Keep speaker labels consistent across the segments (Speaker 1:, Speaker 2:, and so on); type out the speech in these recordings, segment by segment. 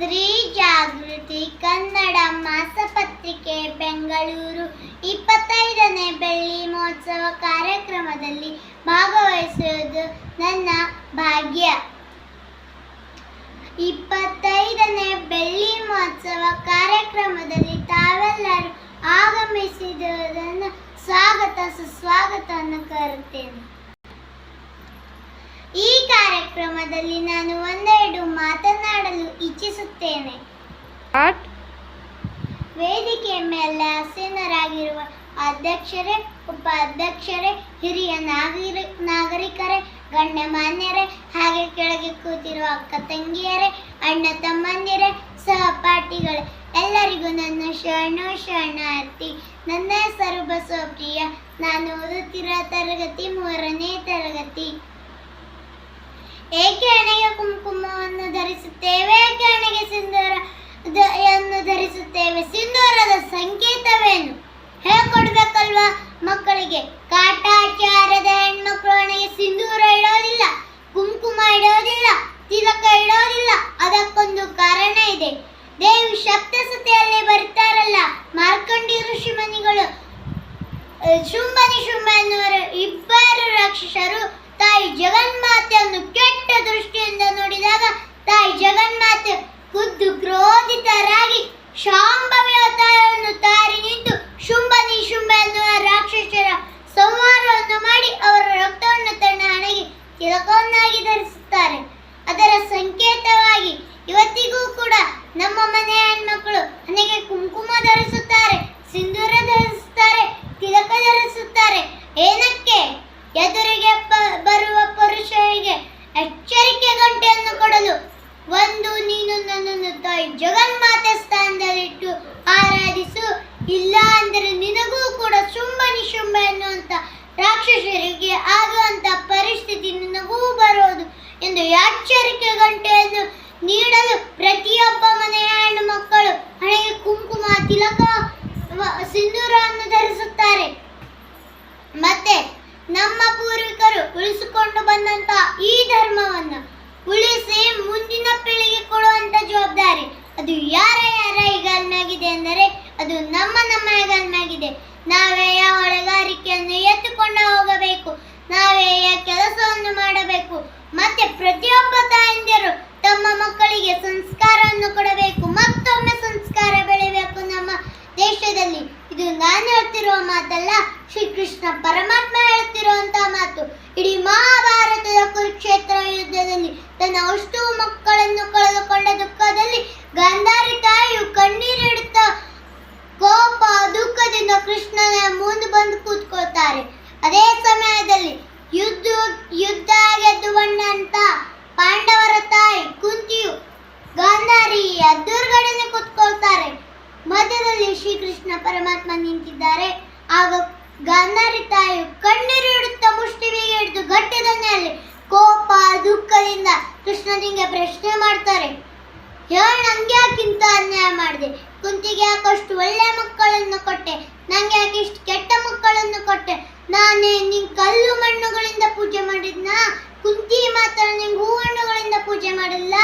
Speaker 1: ಸ್ತ್ರೀ ಜಾಗೃತಿ ಕನ್ನಡ ಮಾಸಪತ್ರಿಕೆ ಬೆಂಗಳೂರು 25ನೇ ಬೆಳ್ಳಿ ಮಹೋತ್ಸವ ಕಾರ್ಯಕ್ರಮದಲ್ಲಿ ಭಾಗವಹಿಸುವುದು ನನ್ನ ಭಾಗ್ಯ. 25ನೇ ಬೆಳ್ಳಿ ಮಹೋತ್ಸವ ಕಾರ್ಯಕ್ರಮದಲ್ಲಿ ತಾವೆಲ್ಲರೂ ಆಗಮಿಸಿರುವುದನ್ನು ಸ್ವಾಗತ ಸುಸ್ವಾಗತವನ್ನು ಕೋರುತ್ತೇನೆ. ಈ ಕಾರ್ಯಕ್ರಮದಲ್ಲಿ ನಾನು ಒಂದೆರಡು ಮಾತನಾಡಲು ಇಚ್ಛಿಸುತ್ತೇನೆ. ವೇದಿಕೆಯ ಮೇಲೆ ಆಸೀನರಾಗಿರುವ ಅಧ್ಯಕ್ಷರೇ, ಉಪಾಧ್ಯಕ್ಷರೇ, ಹಿರಿಯ ನಾಗರಿಕರೇ, ಗಣ್ಯಮಾನ್ಯರೇ, ಹಾಗೆ ಕೆಳಗೆ ಕೂತಿರುವ ಅಕ್ಕ ತಂಗಿಯರೇ, ಅಣ್ಣ ತಮ್ಮಂದಿರೇ, ಸಹಪಾಠಿಗಳೇ, ಎಲ್ಲರಿಗೂ ನನ್ನ ಶರಣಾರ್ಥಿ. ನನ್ನ ಹೆಸರು ಬಸವಪ್ರಿಯ. ನಾನು ಓದುತ್ತಿರುವ ತರಗತಿ 3ನೇ ತರಗತಿ. ಏಕೆ ಹಣೆಗೆ ಕುಂಕುಮವನ್ನು ಧರಿಸುತ್ತೇವೆ? ಏಕೆ ಹಣೆಗೆ ಸಿಂಧೂರವನ್ನು ಧರಿಸುತ್ತೇವೆ? ಸಿಂಧೂರದ ಸಂಕೇತವೇನು ಹೇಳ್ಕೊಡ್ಬೇಕಲ್ವಾ ಮಕ್ಕಳಿಗೆ? ಕಾಟಾಚಾರದ ಹೆಣ್ಮಕ್ಳು ಹಣೆಗೆ ಸಿಂಧೂರ ಇಡೋದಿಲ್ಲ, ಕುಂಕುಮ ಇಡೋದಿಲ್ಲ, ತಿಲಕ ಇಡೋದಿಲ್ಲ. ಅದಕ್ಕೊಂದು ಕಾರಣ ಇದೆ. ದೇವಿ ಸಪ್ತಸತಿಯಲ್ಲಿ ಬರ್ತಾರಲ್ಲ, ಮಾರ್ಕಂಡಿ ಋಷಿಮುನಿಗಳು, ಶುಂಭನಿ ಶುಂಭ ಎನ್ನುವರು ಇಬ್ಬರು ರಾಕ್ಷಸರು ತಾಯಿ ಜಗನ್ಮಾತೆಯನ್ನು ಕೆಟ್ಟ ದೃಷ್ಟಿಯಿಂದ ನೋಡಿದಾಗ ತಾಯಿ ಜಗನ್ಮಾತೆ ಖುದ್ದು ಕ್ರೋಧಿತರಾಗಿ ಶಾಂಭವಿ ಅವತಾರವನ್ನು ತಾರಿ ನಿಂತು ಶುಂಭನಿ ಶುಂಭ ಎನ್ನುವ ರಾಕ್ಷಸರ ಸಂಹಾರವನ್ನು ಮಾಡಿ ಅವರ ರಕ್ತವನ್ನು ತನ್ನ ಹಣೆಗೆ ತಿಲಕವನ್ನಾಗಿ ಧರಿಸುತ್ತಾರೆ. ಅದರ ಸಂಕೇತವಾಗಿ ಇವತ್ತಿಗೂ ಕೂಡ ನಮ್ಮ ಮನೆಯ ಹೆಣ್ಮಕ್ಕಳು ಹಣೆಗೆ ಕುಂಕುಮ ಧರಿಸುತ್ತಾರೆ, ಸಿಂಧೂರ ಧರಿಸುತ್ತಾರೆ, ತಿಲಕ ಧರಿಸುತ್ತಾರೆ. ಏನಕ್ಕೆ? ಎದುರಿಗೆ ಬರುವ ಪುರುಷರಿಗೆ ಎಚ್ಚರಿಕೆ ಗಂಟೆಯನ್ನು ಕೊಡಲು. ಒಂದು, ನೀನು ನನ್ನನ್ನು ತಾಯಿ ಜಗನ್ಮಾತೆ ಸ್ಥಾನದಲ್ಲಿಟ್ಟು ಆರಾಧಿಸು, ಇಲ್ಲ ಅಂದರೆ ನಿನಗೂ ಕೂಡ ಶುಂಭನಿ ಶುಂಭ ಎನ್ನುವಂತ ರಾಕ್ಷಸರಿಗೆ ಆಗುವಂತ ಪರಿಸ್ಥಿತಿ ನಿನಗೂ ಬರೋದು ಎಂದು ಎಚ್ಚರಿಕೆ ಗಂಟೆಯನ್ನು ನೀಡಲು ಪ್ರತಿಯೊಬ್ಬ ಮನೆಯ ಹೆಣ್ಣು ಮಕ್ಕಳು ಹಣೆಗೆ ಕುಂಕುಮ, ತಿಲಕ, ಸಿಂಧೂರವನ್ನು ಧರಿಸುತ್ತಾರೆ. ಮತ್ತೆ ನಮ್ಮ ಪೂರ್ವಿಕರು ಉಳಿಸಿಕೊಂಡು ಬಂದಂತಹ ಈ ಧರ್ಮವನ್ನು ಉಳಿಸಿ ಮುಂದಿನ ಪೀಳಿಗೆ ಕೊಡುವಂತ ಜವಾಬ್ದಾರಿ ಅದು ಯಾರ ಹೆಗಲ್ನಾಗಿದೆ ಅಂದರೆ ಅದು ನಮ್ಮ ಹೆಗಲ್ನಾಗಿದೆ. ನಾವೇ ಹೊಣೆಗಾರಿಕೆಯನ್ನು ಎತ್ತುಕೊಂಡು ಹೋಗಬೇಕು, ನಾವೇ ಕೆಲಸವನ್ನು ಮಾಡಬೇಕು. ಮತ್ತೆ ಪ್ರತಿಯೊಬ್ಬ ತಾಯಂದಿರು ತಮ್ಮ ಮಕ್ಕಳಿಗೆ ಸಂಸ್ಕಾರವನ್ನು ಕೊಡಬೇಕು. ಮತ್ತೊಮ್ಮೆ ಸಂಸ್ಕಾರ ಬೆಳೆಯಬೇಕು ನಮ್ಮ ದೇಶದಲ್ಲಿ. ಇದು ನಾನು ಹೇಳ್ತಿರುವ ಮಾತಲ್ಲ, ಶ್ರೀಕೃಷ್ಣ ಪರಮಾತ್ಮ ಹೇಳ್ತಿರುವಂತಹ ಮಾತು. ಇಡೀ ಮಹಾಭಾರತದ ಕುರುಕ್ಷೇತ್ರ ಯುದ್ಧದಲ್ಲಿ ತನ್ನ ಅಷ್ಟು ಮಕ್ಕಳನ್ನು ಕಳೆದುಕೊಂಡ ದುಃಖದಲ್ಲಿ ಗಾಂಧಾರಿ ತಾಯಿಯು ಕಣ್ಣೀರಿಡುತ್ತ ಕೋಪ ದುಃಖದಿಂದ ಕೃಷ್ಣನ ಮುಂದೆ ಬಂದು ಕೂತ್ಕೊಳ್ತಾರೆ. ಅದೇ ಸಮಯದಲ್ಲಿ ಯುದ್ಧ ಗೆದ್ದು ಬಂದಂತ ಪಾಂಡವರ ತಾಯಿ ಕುಂತಿಯು ಗಾಂಧಾರಿ ಎದುರುಗಡೆನೆ ಕೂತ್ಕೊಳ್ತಾರೆ. ಮಧ್ಯದಲ್ಲಿ ಶ್ರೀಕೃಷ್ಣ ಪರಮಾತ್ಮ ನಿಂತಿದ್ದಾರೆ. ಆಗ ಗಾಂಧಾರಿ ತಾಯಿಯು ಕಣ್ಣೀರಿಡುತ್ತಾ ಮುಷ್ಟಿಗೆ ಹಿಡಿದು ಗಟ್ಟಿದನೆಯಲ್ಲಿ ಕೋಪ ದುಃಖದಿಂದ ಕೃಷ್ಣನಿಗೆ ಪ್ರಶ್ನೆ ಮಾಡ್ತಾರೆ. ನಂಗೆ ಯಾಕಿಂತ ಅನ್ಯಾಯ ಮಾಡಿದೆ? ಕುಂತಿಗೆ ಯಾಕಷ್ಟು ಒಳ್ಳೆ ಮಕ್ಕಳನ್ನು ಕೊಟ್ಟೆ? ನಂಗೆ ಯಾಕೆ ಇಷ್ಟು ಕೆಟ್ಟ ಮಕ್ಕಳನ್ನು ಕೊಟ್ಟೆ? ನಾನೇ ನಿಂಗೆ ಕಲ್ಲು ಮಣ್ಣುಗಳಿಂದ ಪೂಜೆ ಮಾಡಿದ್ನ? ಕುಂತಿ ಮಾತ್ರ ನಿಂಗೆ ಹೂವಣ್ಣುಗಳಿಂದ ಪೂಜೆ ಮಾಡಿಲ್ಲ?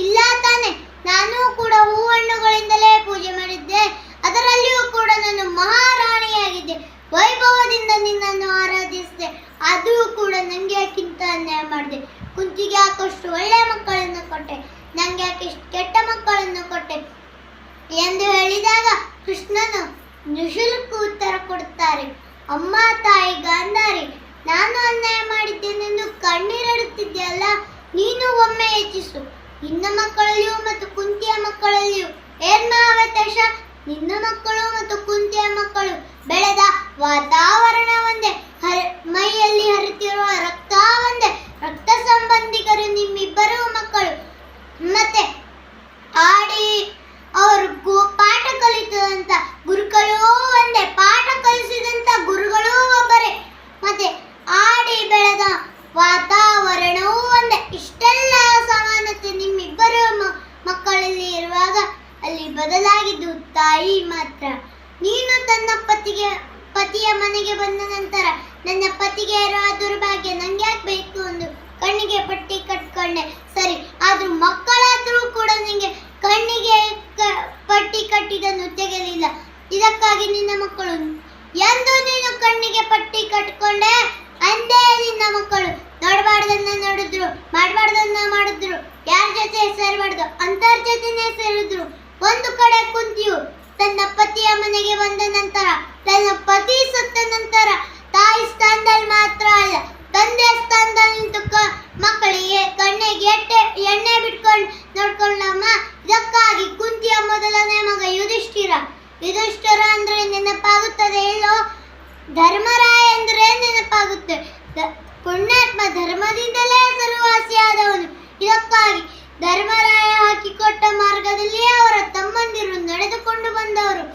Speaker 1: ಇಲ್ಲ ತಾನೆ, ನಾನು ಕೂಡ ಹೂವಣ್ಣುಗಳಿಂದಲೇ ಪೂಜೆ ಮಾಡಿದ್ದೆ. ಅದರಲ್ಲಿಯೂ ಕೂಡ ನಾನು ಮಹಾರಾಣಿಯಾಗಿದ್ದೆ, ವೈಭವದಿಂದ ನಿನ್ನನ್ನು ಆರಾಧಿಸಿದೆ. ಅದು ಕೂಡ ನಂಗೆ ಯಾಕಿಂತ ಅನ್ಯಾಯ ಮಾಡಿದೆ? ಕುಂತಿಗೆ ಯಾಕಷ್ಟು ಒಳ್ಳೆ ಮಕ್ಕಳನ್ನು ಕೊಟ್ಟೆ? ನಂಗೆ ಯಾಕೆ ಇಷ್ಟು ಕೆಟ್ಟ ಮಕ್ಕಳನ್ನು ಕೊಟ್ಟೆ ಎಂದು ಹೇಳಿದಾಗ ಕೃಷ್ಣನು ನಿಶುಲ್ಕ ಉತ್ತರ ಕೊಡುತ್ತಾರೆ. ಅಮ್ಮ ತಾಯಿ ಗಾಂಧಾರಿ, ನಾನು ಅನ್ಯಾಯ ಮಾಡಿದ್ದೇನೆಂದು ಕಣ್ಣೀರಿಡುತ್ತಿದ್ದೆಯಲ್ಲ, ನೀನು ಒಮ್ಮೆ ಯೋಚಿಸು. ನಿನ್ನ ಮಕ್ಕಳಲ್ಲಿಯೂ ಮತ್ತು ಕುಂತಿಯ ಮಕ್ಕಳಲ್ಲಿಯೂ ಏನ್ ವ್ಯತ್ಯಾಸ? ನಿನ್ನ ಮಕ್ಕಳು ಮತ್ತು ಕುಂತಿಯ ಮಕ್ಕಳು ಬೆಳೆದ ವಾತಾವರಣ ಒಂದೇ, ಮೈಯಲ್ಲಿ ಹರಿತಿರುವ ರಕ್ತ ಒಂದೇ, ರಕ್ತ ಸಂಬಂಧಿಕರು ನಿಮ್ಮಿಬ್ಬರು ಮಕ್ಕಳು. ಮತ್ತೆ ಆಡಿ ಅವರು ಪಾಠ ಕಲಿತದಂತ ಗುರುಗಳು ಒಂದೇ, ಪಾಠ ಕಲಿಸಿದಂತ ಗುರುಗಳು ಒಬ್ಬರೇ, ಮತ್ತೆ ಆಡಿ ಬೆಳೆದ ವಾತಾವರಣವೂ ಒಂದೇ. ಇಷ್ಟೆಲ್ಲ ಸಮಾನತೆ ನಿಮ್ಮಿಬ್ಬರು ಮಕ್ಕಳಲ್ಲಿ ಇರುವಾಗ ಅಲ್ಲಿ ಬದಲಾಗಿದ್ದು ತಾಯಿ ಮಾತ್ರ. ನೀನು ತನ್ನ ಪತಿಯ ಮನೆಗೆ ಬಂದ ನಂತರ ನನ್ನ ಪತಿಗೆ ಇರುವ ದುರ್ಭಾಗ್ಯ ನಂಗೆ ಯಾಕೆ ಬೇಕು ಎಂದು ಕಣ್ಣಿಗೆ ಪಟ್ಟಿ ಕಟ್ಕೊಂಡೆ. ಸರಿ, ಆದ್ರೂ ಮಕ್ಕಳಾದ್ರೂ ಕೂಡ ನಿಂಗೆ ಕಣ್ಣಿಗೆ ಇದನ್ನು ತೆಗೆಯಲಿಲ್ಲ. ಇದಕ್ಕಾಗಿ ನಿನ್ನ ಮಕ್ಕಳು ಎಂದು ನೀನು ಕಣ್ಣಿಗೆ ಪಟ್ಟಿ ಕಟ್ಕೊಂಡೆ, ಅಂದೇ ನಿನ್ನ ಮಕ್ಕಳು ನೋಡಬಾರ್ದನ್ನ ನೋಡಿದ್ರು, ಮಾಡಬಾರ್ದನ್ನ ಮಾಡಿದ್ರು, ಯಾರ ಜೊತೆ ಸೇರಬಾರ್ದು ಅಂತರ್ ಜೊತೆನೆ ಸೇರಿದ್ರು. ಒಂದು ಕಡೆ ಕುಂತಿಯು ತನ್ನ ಪತಿಯ ಮನೆಗೆ ಬಂದ ನಂತರ, ತನ್ನ ಪತಿ ಸತ್ತ ನಂತರ ತಾಯಿ ಸ್ಥಾನದಲ್ಲಿ ಮಾತ್ರ ಅಲ್ಲ, ತಂದೆ ಸ್ಥಾನದಲ್ಲಿ ನಿಂತು ಮಕ್ಕಳಿಗೆ ಕಣ್ಣಿಗೆ ಎಣ್ಣೆ ಬಿಟ್ಕೊಂಡು ನೋಡ್ಕೊಂಡಮ್ಮ. ಇದಕ್ಕಾಗಿ ಕುಂತಿಯ ಮೊದಲನೇ ಮಗ ಯುಧಿಷ್ಠಿರ. ಯುಧಿಷ್ಠಿರ ಅಂದ್ರೆ ನೆನಪಾಗುತ್ತದೆ ಇಲ್ಲೋ? ಧರ್ಮರಾಯ ಅಂದ್ರೆ ನೆನಪಾಗುತ್ತೆ. ಪುಣ್ಯಾತ್ಮ ಧರ್ಮದಿಂದಲೇ ಹೆಸರುವಾಸಿಯಾದವನು. ಇದಕ್ಕಾಗಿ ಧರ್ಮರಾಯ ಹಾಕಿಕೊಟ್ಟ ಮಾರ್ಗದಲ್ಲಿ ಅವರ ತಮ್ಮಂದಿರು ನಡೆದುಕೊಂಡು ಬಂದವರು.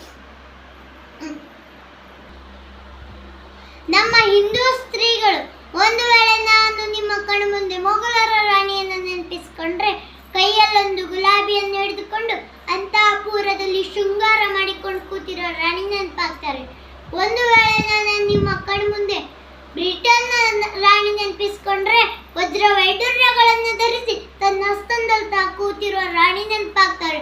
Speaker 1: ನಮ್ಮ ಹಿಂದೂ ಸ್ತ್ರೀಗಳು ಒಂದು ವೇಳೆ ನಾನು ನಿಮ್ಮ ಕಣ್ಣು ಮುಂದೆ ಮೊಘಲರ ರಾಣಿಯನ್ನು ನೆನಪಿಸಿಕೊಂಡ್ರೆ, ಕೈಯಲ್ಲೊಂದು ಗುಲಾಬಿಯನ್ನು ಹಿಡಿದುಕೊಂಡು ಅಂತಃಪುರದಲ್ಲಿ ಶೃಂಗಾರ ಮಾಡಿಕೊಂಡು ಕೂತಿರೋ ರಾಣಿ ನೆನಪಾಗ್ತಾರೆ. ಒಂದು ವೇಳೆ ನಾನು ನಿಮ್ಮ ಕಣ್ಣು ಮುಂದೆ ಬ್ರಿಟನ್ ರಾಣಿ ನೆನಪಿಸಿಕೊಂಡ್ರೆ, ವಜ್ರ ವೈಡೂರ್ಯಗಳನ್ನು ಧರಿಸಿ ತನ್ನ ಹಸ್ತದಲ್ಲಿ ಕೂತಿರುವ ರಾಣಿ ನೆನಪಾಗ್ತಾರೆ.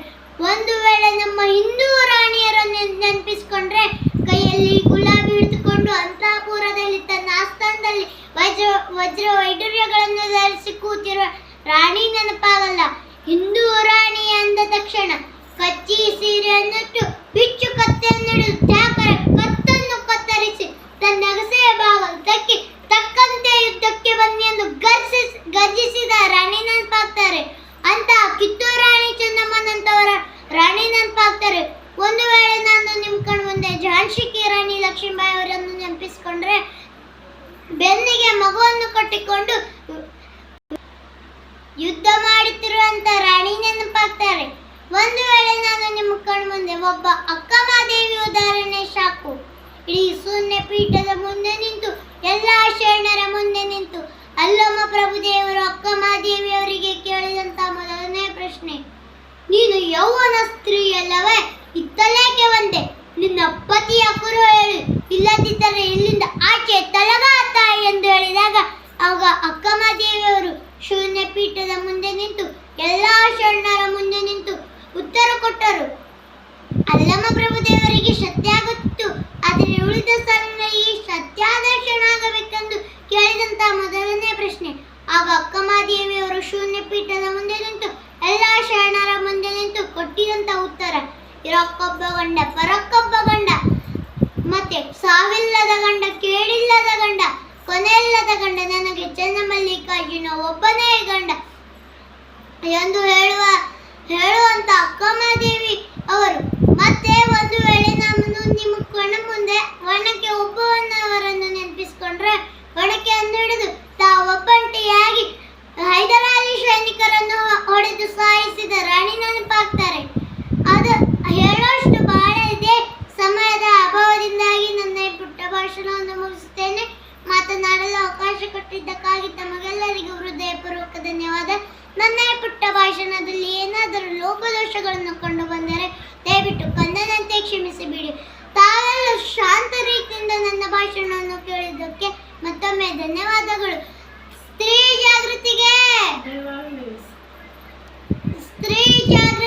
Speaker 1: ಒಂದು ವೇಳೆ ನಮ್ಮ ಹಿಂದೂ ರಾಣಿಯರನ್ನು ನೆನಪಿಸಿಕೊಂಡ್ರೆ, ಕೈಯಲ್ಲಿ ಗುಲಾಬಿ ಹಿಡಿದುಕೊಂಡು ಅಂತಃಪುರದಲ್ಲಿ ತನ್ನ ಆಸ್ಥಾನದಲ್ಲಿ ವಜ್ರ ವೈಡೂರ್ಯಗಳನ್ನು ಧರಿಸಿ ಕೂತಿರುವ ರಾಣಿ ನೆನಪಾಗಲ್ಲ. ಹಿಂದೂ ರಾಣಿ ಅಂದ ತಕ್ಷಣ ಕಚ್ಚಿ ಸೀರೆಯನ್ನಿಟ್ಟು ಬಿಚ್ಚು ಕತ್ತೆಯನ್ನು ಹಿಡಿದು ಚಾಕರ ಕತ್ತನ್ನು ಕತ್ತರಿಸಿ ತನ್ನ ಅಗಸೆಯ ಭಾಗಕ್ಕೆ ತಕ್ಕಂತೆ ಯುದ್ಧಕ್ಕೆ ಬನ್ನಿ ಎಂದು ಗರ್ಜಿಸಿದ ರಾಣಿ ನೆನಪಾಗ್ತಾರೆ. ಅಂತ ಕಿತ್ತೂರು ರಾಣಿ ಚೆನ್ನಮ್ಮನಂತವರ ರಾಣಿ ನೆನಪಾಗ್ತಾರೆ. ಒಂದು ವೇಳೆ ನಾನು ನಿಮ್ಮ ಕಣ್ಣು ಮುಂದೆ ಝಾನ್ಸಿ ಕಿ ರಾಣಿ ಲಕ್ಷ್ಮೀಬಾಯಿ ಅವರನ್ನು ನೆನಪಿಸಿಕೊಂಡ್ರೆ, ಬೆನ್ನಿಗೆ ಮಗುವನ್ನು ಕಟ್ಟಿಕೊಂಡು ಯುದ್ಧ ಮಾಡುತ್ತಿರುವಂತ ರಾಣಿ ನೆನಪಾಗ್ತಾರೆ. ಒಂದು ವೇಳೆ ನಾನು ನಿಮ್ಮ ಕಣ್ಣು ಮುಂದೆ ಒಬ್ಬ ಅಕ್ಕಮಹಾದೇವಿ ಉದಾಹರಣೆ ಸಾಕು. ಇಡೀ ಶೂನ್ಯ ಪೀಠದ ಮುಂದೆ ನಿಂತು, ಎಲ್ಲಾ ಶರಣರ ಮುಂದೆ ನಿಂತು ಅಲ್ಲಮ್ಮ ಪ್ರಭುದೇವರು ಅಕ್ಕಮಹಾದೇವಿ ಅವರಿಗೆ ಕೇಳಿದಂತ ಮೊದಲನೇ ಪ್ರಶ್ನೆ, ನೀನು ಯೌವನ ಸ್ತ್ರೀಯಲ್ಲವೇ? ಇತ್ತಲೇಕೆ ಬಂದೆ? ನಿನ್ನ ಪತಿಯ ಕುರು ಹೇಳಿ, ಇಲ್ಲದಿದ್ದರೆ ಇಲ್ಲಿಂದ ಆಚೆ ತಲಗ ತಾಯಿ ಎಂದು ಹೇಳಿದಾಗ, ಆಗ ಅಕ್ಕಮಹಾದೇವಿಯವರು ಶೂನ್ಯ ಪೀಠದ ಮುಂದೆ ನಿಂತು, ಎಲ್ಲಾ ಶರಣರ ಮುಂದೆ ನಿಂತು ಉತ್ತರ ಕೊಟ್ಟರು. ಅಲ್ಲಮ್ಮ ಪ್ರಭುದೇವರಿಗೆ ಸತ್ಯ ಗೊತ್ತು, ಆದರೆ ಉಳಿದ ಸ್ಥಳದಲ್ಲಿ ಸತ್ಯಾದರ್ಶನ ಆಗಬೇಕೆಂದು ಕೇಳಿದಂತ ಮೊದಲನೇ ಪ್ರಶ್ನೆ. ಆಗ ಅಕ್ಕಮಹಾದೇವಿಯವರು ಶೂನ್ಯ ಪೀಠದ ಮುಂದೆ ನಿಂತು, ಎಲ್ಲಾ ಶರಣರ ಮುಂದೆ ನಿಂತು ಕೊಟ್ಟಿದಂತ ಉತ್ತರ, ಇರಕ್ಕೊಬ್ಬ ಗಂಡ, ಪರಕ್ಕೊಬ್ಬ ಗಂಡ, ಮತ್ತೆ ಸಾವಿಲ್ಲದ ಗಂಡ, ಕೇಳಿಲ್ಲದ ಗಂಡ, ಕೊನೆಯಿಲ್ಲದ ಗಂಡ, ನನಗೆ ಚೆನ್ನಮಲ್ಲಿಕಾರ್ಜುನ ಒಬ್ಬನೇ ಗಂಡ ಎಂದು ಹೇಳುವಂತ ಅಕ್ಕಮಹಾದೇವಿ ಅವರು. ಮತ್ತೆ ಒಂದು ವೇಳೆ ನಾನು ನಿಮ್ಮ ಕಣ್ಣ ಮುಂದೆ ಒಣಕೆ ಒಬ್ಬವನ್ನವರನ್ನು ನೆನಪಿಸಿಕೊಂಡ್ರೆ, ಒಣಕೆಯನ್ನು ಹಿಡಿದು ಒಬ್ಬಂಟಿಯಾಗಿ ಹೈದರಾಲಿ ಸೈನಿಕರನ್ನು ಹೊಡೆದು ಸಾಯಿಸಿದ ರಾಣಿ ನೆನಪಾಗ್ತಾರೆ. ಅದು ಹೇಳೋಷ್ಟು ಬಹಳ ಇದೆ. ಸಮಯದ ಅಭಾವದಿಂದಾಗಿ ನನ್ನ ಈ ಪುಟ್ಟ ಭಾಷಣವನ್ನು ಮುಗಿಸುತ್ತೇನೆ. ಮಾತನಾಡಲು ಅವಕಾಶ ಕೊಟ್ಟಿದ್ದಕ್ಕಾಗಿ ತಮಗೆಲ್ಲರಿಗೂ ಹೃದಯಪೂರ್ವಕ ಧನ್ಯವಾದ. ನನ್ನ ಈ ಪುಟ್ಟ ಭಾಷಣದಲ್ಲಿ ಏನಾದರೂ ಲೋಪದೋಷಗಳನ್ನು ಕಂಡು ಬಂದರೆ ದಯವಿಟ್ಟು ಕಂದನಂತೆ ಕ್ಷಮಿಸಿಬಿಡಿ. ತಾವೆಲ್ಲ ಶಾಂತ ರೀತಿಯಿಂದ ನನ್ನ ಭಾಷಣವನ್ನು ಕೇಳಿದ್ದಕ್ಕೆ ಮತ್ತೊಮ್ಮೆ ಧನ್ಯವಾದಗಳು. ಸ್ತ್ರೀ ಜಾಗೃತಿಗೆ, ಸ್ತ್ರೀ ಜಾಗೃತಿ.